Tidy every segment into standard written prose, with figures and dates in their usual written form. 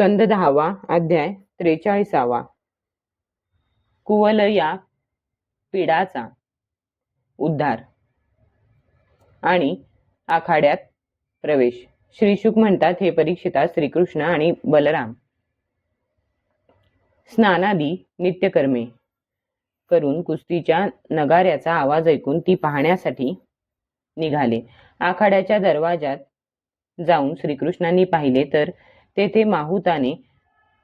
स्कंद 10वा अध्याय 43वा. कुवल या पिडाचा उद्धार आणि आखाड्यात प्रवेश. श्री शुक म्हणतात, हे परीक्षिता, श्रीकृष्ण आणि बलराम स्नानादी नित्यकर्मे करून कुस्तीच्या नगाऱ्याचा आवाज ऐकून ती पाहण्यासाठी निघाले. आखाड्याच्या दरवाजात जाऊन श्रीकृष्णांनी पाहिले तर तेथे माहुताने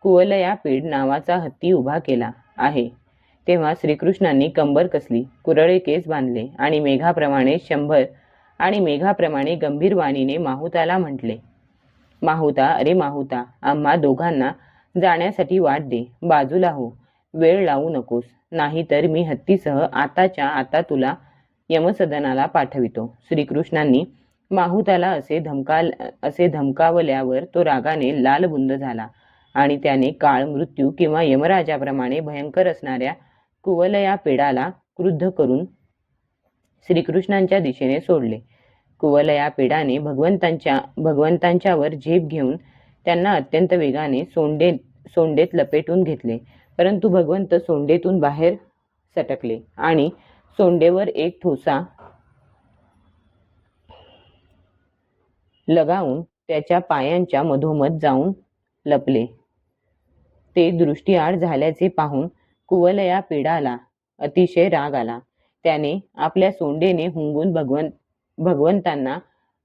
कुवलया पीड नावाचा हत्ती उभा केला आहे. तेव्हा श्रीकृष्णांनी कंबर कसली, कुरळे केस बांधले आणि मेघाप्रमाणे गंभीर वाणीने माहुताला म्हटले, माहुता, अरे माहुता, आम्हा दोघांना जाण्यासाठी वाट दे. बाजूला हो, वेळ लावू नकोस, नाही तर मी हत्तीसह आताच्या आता तुला यमसदनाला पाठवितो. श्रीकृष्णांनी माहुताला असे धमकावल्यावर तो रागाने लालबुंद झाला आणि त्याने काळ, मृत्यू किंवा यमराजाप्रमाणे भयंकर असणाऱ्या कुवलया पेडाला क्रुद्ध करून श्रीकृष्णांच्या दिशेने सोडले. कुवलया पेडाने भगवंतांच्यावर झेप घेऊन त्यांना अत्यंत वेगाने सोंडेत लपेटून घेतले. परंतु भगवंत सोंडेतून बाहेर सटकले आणि सोंडेवर एक ठोसा लगावून त्याच्या पायांच्या मधोमध जाऊन लपले. ते दृष्टीआड झाल्याचे पाहून कुवलया पेडाला अतिशय राग आला. त्याने आपल्या सोंडेने हुंगून भगवंतांना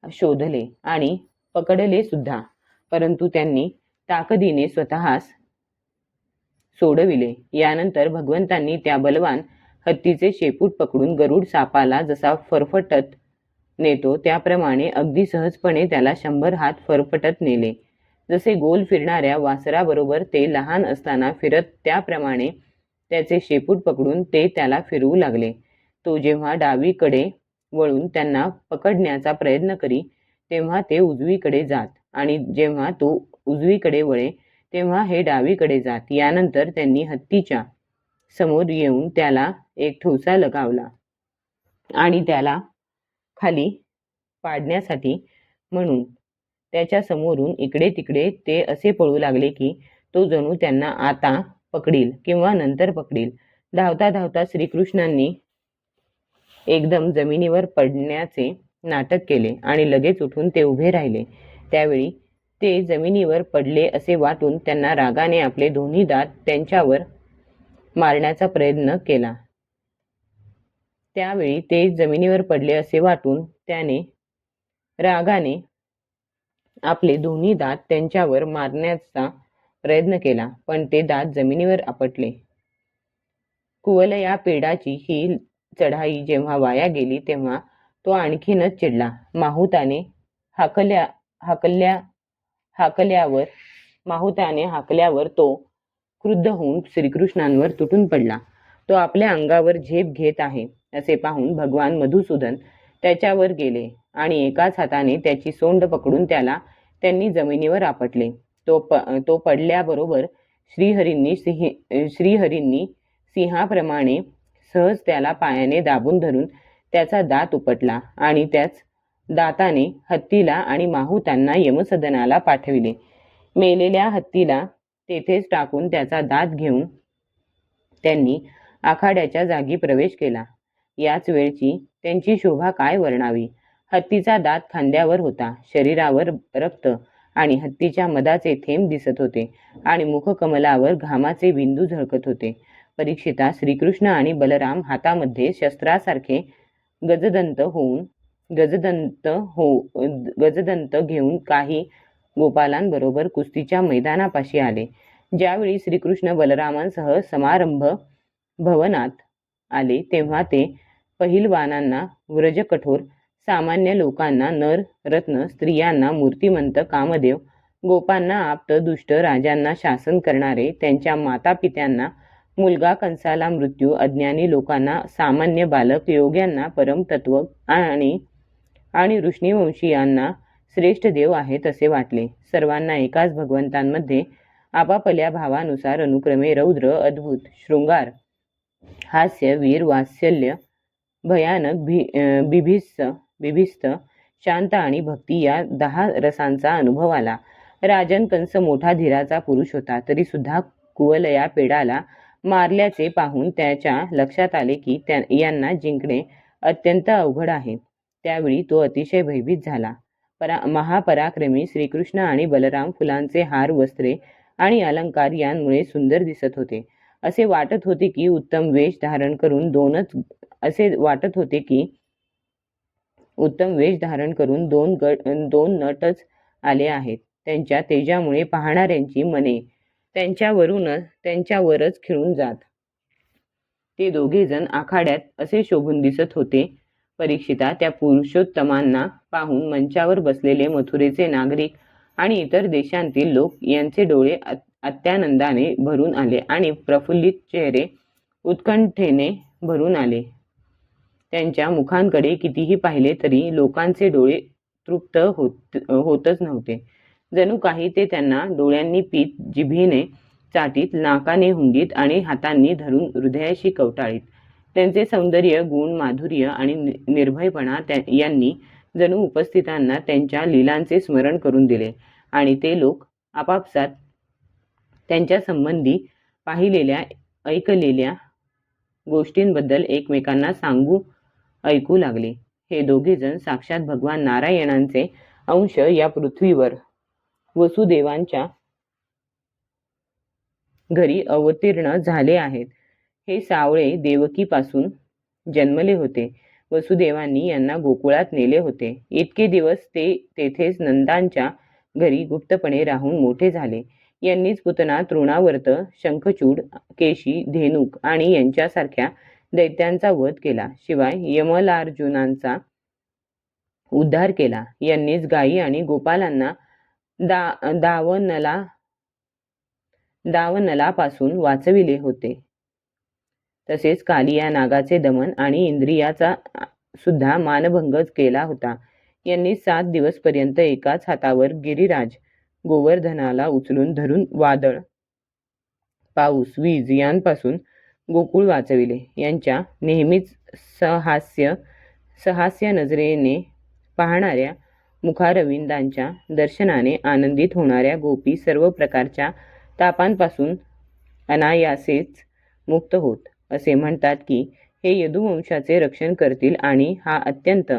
शोधले आणि पकडले सुद्धा, परंतु त्यांनी ताकदीने स्वतःस सोडविले. यानंतर भगवंतांनी त्या बलवान हत्तीचे शेपूट पकडून गरुड सापाला जसा फरफटत नेतो त्याप्रमाणे अगदी सहजपणे त्याला 100 हात फरफटत नेले. जसे गोल फिरणाऱ्या वासराबरोबर ते लहान असताना फिरत त्याप्रमाणे त्याचे शेपूट पकडून ते त्याला फिरवू लागले. तो जेव्हा डावीकडे वळून त्यांना पकडण्याचा प्रयत्न करी तेव्हा ते उजवीकडे जात आणि जेव्हा तो उजवीकडे वळे तेव्हा हे डावीकडे जात. यानंतर त्यांनी हत्तीच्या समोर येऊन त्याला एक ठोसा लगावला आणि त्याला खाली पाडण्यासाठी म्हणून त्याच्या समोरून इकडे तिकडे ते असे पळू लागले की तो जणू त्यांना आता पकडील किंवा नंतर पकडील. धावता धावता श्रीकृष्णांनी एकदम जमिनीवर पडण्याचे नाटक केले आणि लगेच उठून ते उभे राहिले. त्यावेळी ते जमिनीवर पडले असे वाटून त्यांना रागाने आपले दोन्ही दात त्यांच्यावर मारण्याचा प्रयत्न केला. त्यावेळी ते जमिनीवर पडले असे वाटून त्याने रागाने आपले दोन्ही दात त्यांच्यावर मारण्याचा प्रयत्न केला, पण ते दात जमिनीवर आपटले. कुवलया पेडाची ही चढाई जेव्हा वाया गेली तेव्हा तो आणखीनच चिडला. माहुताने हाकल्यावर तो क्रुद्ध होऊन श्रीकृष्णांवर तुटून पडला. तो आपल्या अंगावर झेप घेत आहे असे पाहून भगवान मधुसूदन त्याच्यावर गेले आणि एकाच हाताने त्याची सोंड पकडून त्याला त्यांनी जमिनीवर आपटले. तो पडल्याबरोबर श्रीहरींनी सिंहाप्रमाणे सहज त्याला पायाने दाबून धरून त्याचा दात उपटला आणि त्याच दाताने हत्तीला आणि माहुतांना यमसदनाला पाठविले. मेलेल्या हत्तीला तेथेच टाकून त्याचा दात घेऊन त्यांनी आखाड्याच्या जागी प्रवेश केला. याच वेळची त्यांची शोभा काय वर्णावी. हत्तीचा दात खांद्यावर होता, शरीरावर रक्त आणि हत्तीच्या मधाचे थेंब दिसत होते आणि मुखकमलावर घामाचे बिंदू झळकत होते. परीक्षिता, श्रीकृष्ण आणि बलराम हातामध्ये शस्त्रासारखे गजदंत घेऊन काही गोपालांबरोबर कुस्तीच्या मैदानापाशी आले. ज्यावेळी श्रीकृष्ण बलरामांसह समारंभ भवनात आले तेव्हा ते पहिलवानांना व्रजकठोर, सामान्य लोकांना नर रत्न, स्त्रियांना मूर्तिमंत कामदेव, गोपांना आप्त, दुष्ट राजांना शासन करणारे, त्यांच्या मातापित्यांना मुलगा कंसाला मृत्यू, अज्ञानी लोकांना सामान्य बालक, योग्यांना परमतत्व आणि ऋष्णीवंशीयांना श्रेष्ठ देव आहेत असे वाटले. सर्वांना एकाच भगवंतांमध्ये आपापल्या भावानुसार अनुक्रमे रौद्र, अद्भुत, शृंगार, हास्य, वीर, वात्सल्य, भयानक, बिभिस्त, शांत आणि भक्ती या 10 रसांचा अनुभव आला. राजन कंस मोठा धीराचा पुरुष होता, तरी सुद्धा कुवलया पेडाला मारल्याचे पाहून त्याच्या लक्षात आले की यांना जिंकणे अत्यंत अवघड आहे. त्यावेळी तो अतिशय भयभीत झाला. महापराक्रमी श्रीकृष्ण आणि बलराम फुलांचे हार, वस्त्रे आणि अलंकार यांमुळे सुंदर दिसत होते. असे वाटत होते की उत्तम वेश धारण करून दोन नटच आले आहेत. त्यांच्या तेजामुळे पाहणाऱ्यांची मने त्यांच्यावरच खिळून जात. ते दोघेजण आखाड्यात असे शोभून दिसत होते. परीक्षिता, त्या पुरुषोत्तमांना पाहून मंचावर बसलेले मथुरेचे नागरिक आणि इतर देशांतील लोक यांचे डोळे अत्यानंदाने भरून आले आणि प्रफुल्लित चेहरे उत्कंठेने भरून आले. त्यांच्या मुखांकडे कितीही पाहिले तरी लोकांचे डोळे तृप्त होतच नव्हते. जणू काही ते त्यांना डोळ्यांनी पीत, जिभेने चाटीत, नाकाने हुंदीत आणि हातांनी धरून हृदयाशी कवटाळीत. त्यांचे सौंदर्य, गुण, माधुर्य आणि निर्भयपणा यांनी जणू उपस्थितांना त्यांच्या लीलांचे स्मरण करून दिले आणि ते लोक आपापसात त्यांच्या संबंधी पाहिलेल्या, ऐकलेल्या गोष्टींबद्दल एकमेकांना ऐकू लागले. हे दोघेजण साक्षात भगवान नारायणांचे अंश या पृथ्वीवर वसुदेवांच्या घरी अवतीर्ण झाले आहेत. हे सावळे देवकीपासून जन्मले होते. वसुदेवांनी यांना गोकुळात नेले होते. इतके दिवस ते तेथेच नंदांच्या घरी गुप्तपणे राहून मोठे झाले. यांनीच पुतना, तृणावर्त, शंखचूड, केशी, धेनुक आणि यांच्यासारख्या दैत्यांचा वध केला. शिवाय यमलार्जुनांचा उद्धार केला. यांनीच गायी आणि गोपालांना दावनलापासून वाचविले होते. तसेच कालिया नागाचे दमन आणि इंद्रियाचा सुद्धा मानभंग केला होता. यांनी 7 दिवस पर्यंत एकाच हातावर गिरिराज गोवर्धनाला उचलून धरून वादळ, पाऊस, वीज यांपासून गोकुळ वाचविले. यांच्या नेहमीच सहास्य नजरेने पाहणाऱ्या मुखारविंदांच्या दर्शनाने आनंदित होणाऱ्या गोपी सर्व प्रकारच्या तापांपासून अनायासेच मुक्त होत. असे म्हणतात की हे यदुवंशाचे रक्षण करतील आणि हा अत्यंत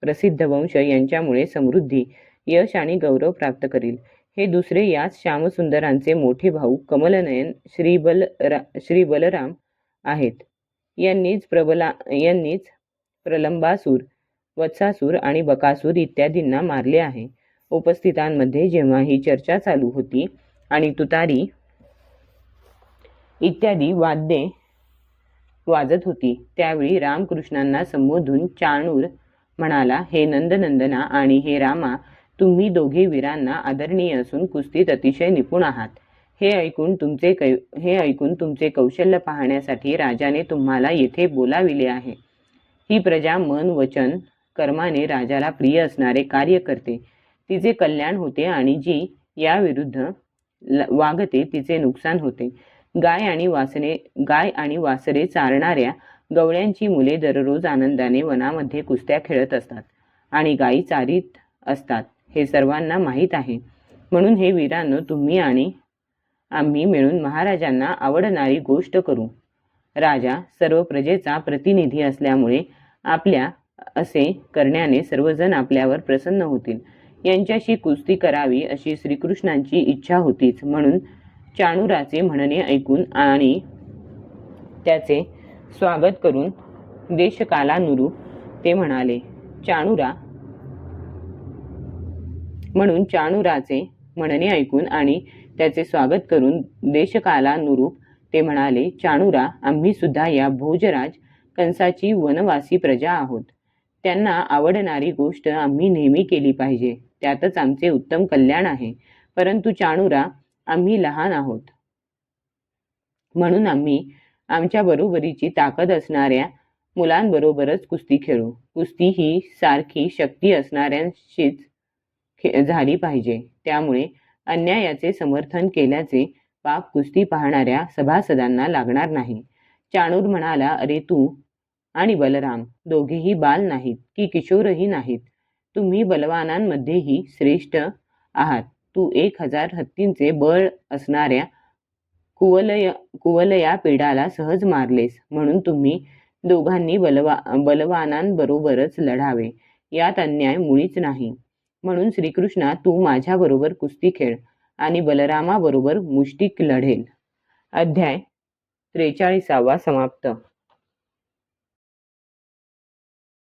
प्रसिद्ध वंश यांच्यामुळे समृद्धी, यश आणि गौरव प्राप्त करील. हे दुसरे याच श्यामसुंदरांचे मोठे भाऊ कमलनयन श्री बलराम आहेत. यांनीच प्रलंबासूर, वत्सासूर आणि बकासूर इत्यादींना मारले आहे. उपस्थितांमध्ये जेव्हा ही चर्चा चालू होती आणि तुतारी इत्यादी वाद्ये वाजत होती, त्यावेळी रामकृष्णांना संबोधून चाणूर म्हणाला, हे नंदनंदना आणि हे रामा, तुम्ही दोघे वीरांना आदरणीय असून कुस्तीत अतिशय निपुण आहात. हे ऐकून तुमचे कौशल्य पाहण्यासाठी राजाने तुम्हाला येथे बोलाविले आहे. ही प्रजा मन, वचन, कर्माने राजाला प्रिय असणारे कार्य करते. तिचे कल्याण होते आणि जी याविरुद्ध वागते तिचे नुकसान होते. गाय आणि वासरे चारणाऱ्या गवळ्यांची मुले दररोज आनंदाने वनामध्ये कुस्त्या खेळत असतात आणि गायी चारीत असतात, हे सर्वांना माहीत आहे. म्हणून हे वीरांनो, तुम्ही आणि आम्ही मिळून महाराजांना आवडणारी गोष्ट करू. राजा सर्व प्रजेचा प्रतिनिधी असल्यामुळे आपल्या असे करण्याने सर्वजण आपल्यावर प्रसन्न होतील. यांच्याशी कुस्ती करावी अशी श्रीकृष्णांची इच्छा होतीच. म्हणून चाणूराचे म्हणणे ऐकून आणि त्याचे स्वागत करून देशकालानुरूप ते म्हणाले, चाणूराचे म्हणणे ऐकून आणि त्याचे स्वागत करून देशकालानुरूप ते म्हणाले, चाणूरा, आम्ही सुद्धा या भोजराज कंसाची वनवासी प्रजा आहोत. त्यांना आवडणारी गोष्ट आम्ही नेहमी केली पाहिजे. त्यातच आमचे उत्तम कल्याण आहे. परंतु चाणूरा, आम्ही लहान आहोत. म्हणून आम्ही आमच्या बरोबरीची ताकद असणाऱ्या मुलांबरोबरच कुस्ती खेळू. कुस्ती ही सारखी शक्ती असणाऱ्यांशीच झाली पाहिजे. त्यामुळे अन्यायाचे समर्थन केल्याचे पाप कुस्ती पाहणाऱ्या सभासदांना लागणार नाही. चाणूर म्हणाला, अरे तू आणि बलराम दोघेही बाल नाहीत की किशोरही नाहीत. तुम्ही बलवानांमध्येही श्रेष्ठ आहात. तू 1000 हत्तींचे बळ असणाऱ्या कुवलया पेडाला सहज मारलेस, म्हणून तुम्ही दोघांनी बलवानांबरोबरच लढावे, यात अन्याय मुळीच नाही. म्हणून श्रीकृष्णा, तू माझ्याबरोबर कुस्ती खेळ आणि बलरामाबरोबर मुष्टिक लढेल. अध्याय 43 समाप्त.